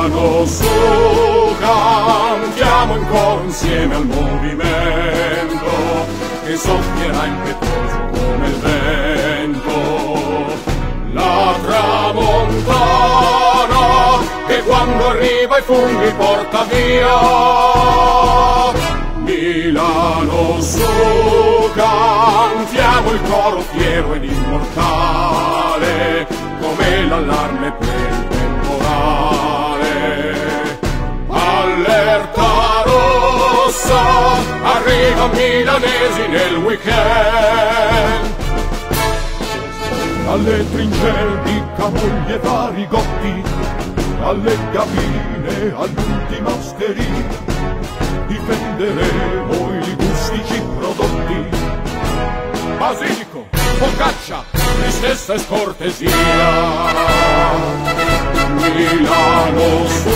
Milano su, cantiamo in coro insieme al movimento che soffierà impetuoso come il vento. La tramontana che quando arriva i funghi porta via. Milano su, cantiamo il coro fiero ed immortale come l'allarme per il temporale. Allerta rossa, arriva milanesi nel weekend. Alle trincee di Camogli e Varigotti, alle cabine, all'ultima osteria, difenderemo i gustici prodotti. Basilico, focaccia, tristezza e scortesia. Milano su,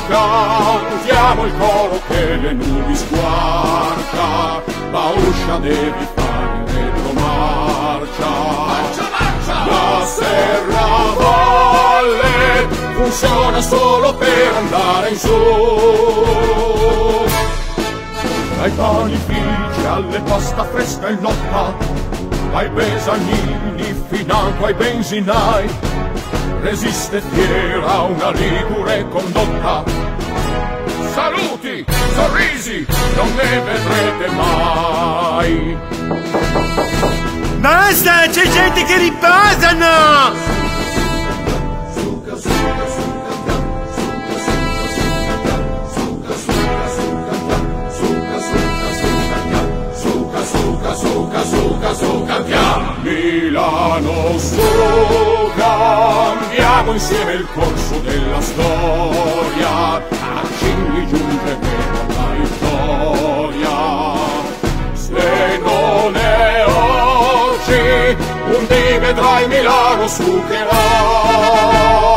cantiamo il coro che le nubi squarcia. Bauscia devi fare retromarcia. La Serravalle funziona solo per andare in su. Dai panifici alle pasta fresca in lotta, ai besagnini financo ai benzinai, resiste fiera una ligure condotta. Saluti, sorrisi, non ne vedrete mai. Basta, c'è gente che riposano! Su cantiamo. Milano su, cambiamo insieme il corso della storia, a Cinghi giungeremo alla vittoria. Se non è oggi, un dì vedrai Milano sucherà.